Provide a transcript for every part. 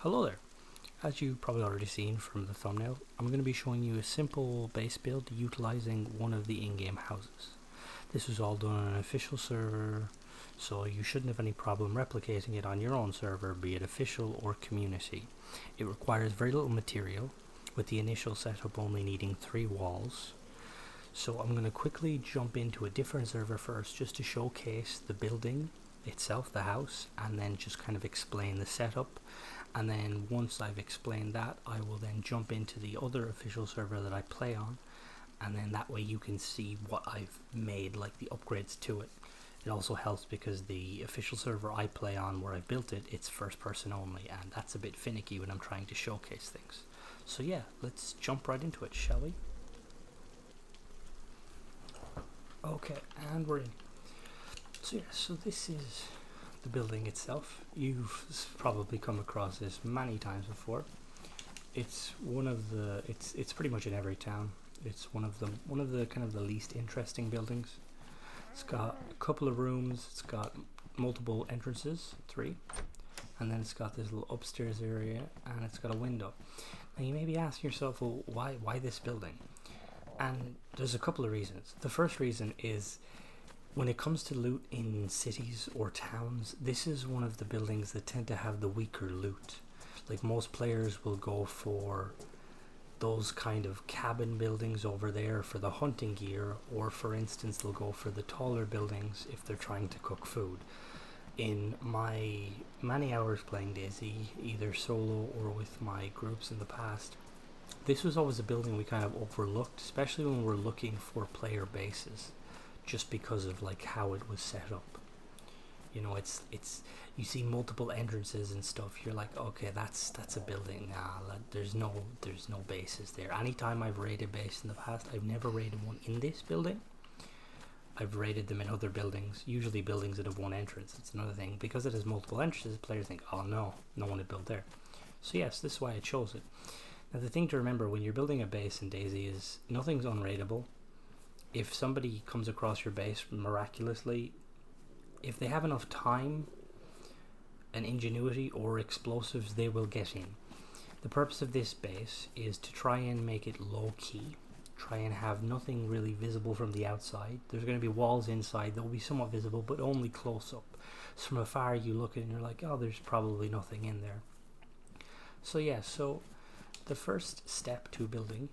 Hello there. As you probably already seen from the thumbnail, I'm going to be showing you a simple base build utilizing one of the in-game houses. This was all done on an official server, so you shouldn't have any problem replicating it on your own server, be it official or community. It requires very little material, with the initial setup only needing 3 walls. So I'm going to quickly jump into a different server first just to showcase the building itself, the house, and then just kind of explain the setup. And then once I've explained that, I will then jump into the other official server that I play on, and then that way you can see what I've made, like the upgrades to it. It also helps because the official server I play on, where I built it, it's first person only, and that's a bit finicky when I'm trying to showcase things. So yeah, let's jump right into it, shall we? Okay, and we're in. So yeah, so this is the building itself. You've probably come across this many times before. It's one of the it's pretty much in every town. It's one of the kind of the least interesting buildings. It's got a couple of rooms, it's got multiple entrances, 3, and then it's got this little upstairs area, and it's got a window. Now you may be asking yourself, well, why this building? And there's a couple of reasons. The first reason is, when it comes to loot in cities or towns, this is one of the buildings that tend to have the weaker loot. Like, most players will go for those kind of cabin buildings over there for the hunting gear, or for instance they'll go for the taller buildings if they're trying to cook food. In my many hours playing Dayz, either solo or with my groups in the past, this was always a building we kind of overlooked, especially when we're looking for player bases, just because of like how it was set up. You know, it's you see multiple entrances and stuff, you're like, okay, that's a building. There's no bases there. Anytime I've raided base in the past, I've never raided one in this building. I've raided them in other buildings, usually buildings that have one entrance. It's another thing, because it has multiple entrances, players think, oh no one had built there. So yes, this is why I chose it. Now the thing to remember when you're building a base in Dayz is nothing's unraidable. If somebody comes across your base miraculously, if they have enough time and ingenuity or explosives, they will get in. The purpose of this base is to try and make it low key, try and have nothing really visible from the outside. There's going to be walls inside that will be somewhat visible, but only close up. So from afar you look at it and you're like, oh, there's probably nothing in there. So yeah, so the first step to building,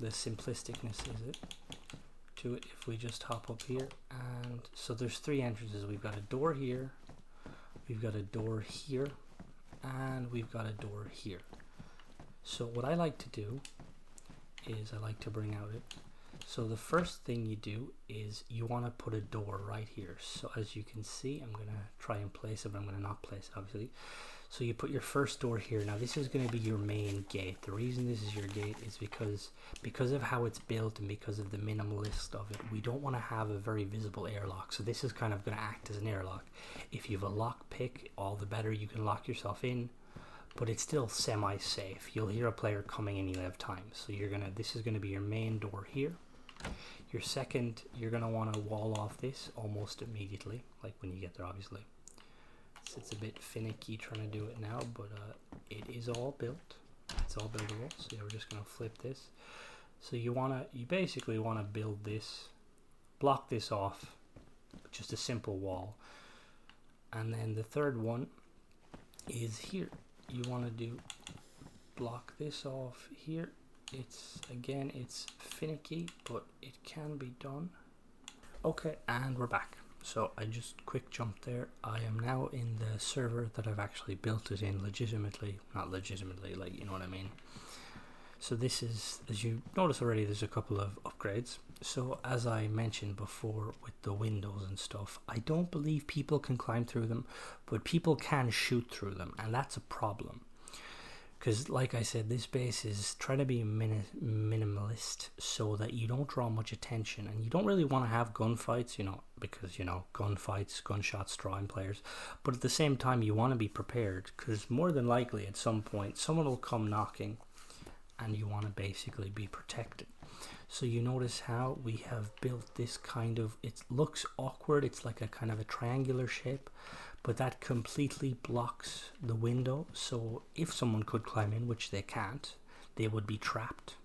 the simplisticness is it, to it, if we just hop up here, and so there's 3 entrances. We've got a door here, we've got a door here, and we've got a door here. So what I like to do is I like to bring out it. So the first thing you do is you want to put a door right here. So as you can see, I'm going to try and place it, but I'm going to not place it obviously. So you put your first door here. Now this is going to be your main gate. The reason this is your gate is because of how it's built and because of the minimalist of it. We don't want to have a very visible airlock. So this is kind of going to act as an airlock. If you have a lock pick, all the better. You can lock yourself in, but it's still semi-safe. You'll hear a player coming and you'll have time. So this is going to be your main door here. Your second, you're going to want to wall off this almost immediately, like when you get there obviously. It's a bit finicky trying to do it now, but it is all built. It's all buildable. So yeah, we're just going to flip this. So you basically want to build this, block this off, just a simple wall. And then the third one is here. You want to block this off here. It's finicky, but it can be done. Okay, and we're back. So I just quick jumped there. I am now in the server that I've actually built it in legitimately. Not legitimately, like, you know what I mean. So this is, as you notice already, there's a couple of upgrades. So as I mentioned before with the windows and stuff, I don't believe people can climb through them, but people can shoot through them, and that's a problem. Because like I said, this base is trying to be minimalist so that you don't draw much attention, and you don't really want to have gunfights, because gunfights, gunshots drawing players, but at the same time you want to be prepared, because more than likely at some point someone will come knocking and you want to basically be protected. So you notice how we have built this kind of, it looks awkward, it's like a kind of a triangular shape, but that completely blocks the window, so if someone could climb in, which they can't, they would be trapped.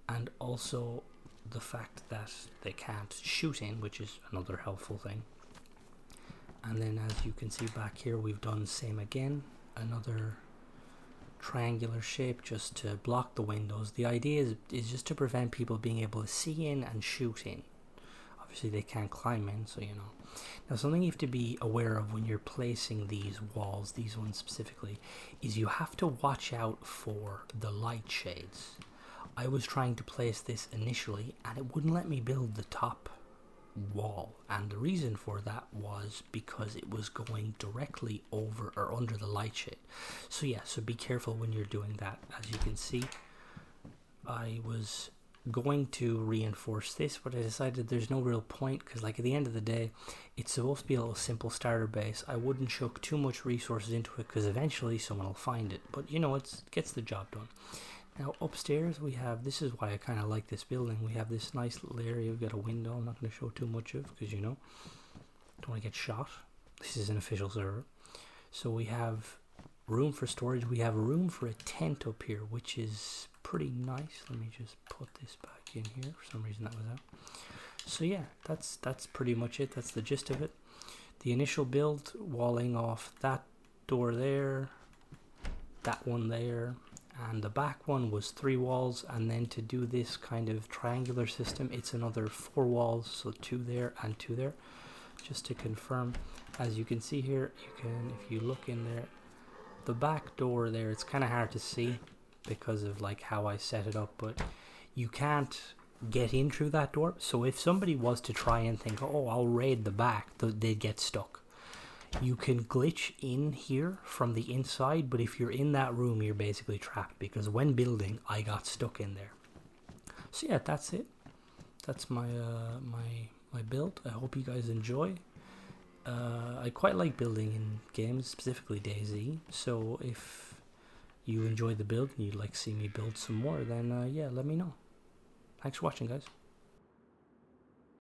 And also the fact that they can't shoot in, which is another helpful thing. And then as you can see back here, we've done same again, another triangular shape just to block the windows. The idea is just to prevent people being able to see in and shoot in. Obviously they can't climb in, so you know. Now something you have to be aware of when you're placing these walls, these ones specifically, is you have to watch out for the light shades. I was trying to place this initially and it wouldn't let me build the top wall, and the reason for that was because it was going directly over or under the light shade. So yeah, so be careful when you're doing that. As you can see, I was going to reinforce this, but I decided there's no real point, because like at the end of the day it's supposed to be a little simple starter base. I wouldn't chuck too much resources into it because eventually someone will find it, but you know, it gets the job done. Now upstairs we have, this is why I kind of like this building, we have this nice little area. We've got a window I'm not going to show too much of because you know, don't want to get shot. This is an official server. So we have room for storage, we have room for a tent up here, which is pretty nice. Let me just put this back in here, for some reason that was out. So yeah, that's pretty much it. That's the gist of it. The initial build, walling off that door there, that one there, and the back one was 3 walls, and then to do this kind of triangular system it's another 4 walls, so 2 there and 2 there, just to confirm. As you can see here, you can, if you look in there, the back door there, it's kind of hard to see because of like how I set it up, but you can't get in through that door. So if somebody was to try and think, oh, I'll raid the back, they'd get stuck. You can glitch in here from the inside, but if you're in that room you're basically trapped, because when building I got stuck in there. So yeah, that's it. That's my my build. I hope you guys enjoy. I quite like building in games, specifically Dayz, so if you enjoy the build and you'd like to see me build some more, then yeah, let me know. Thanks for watching, guys.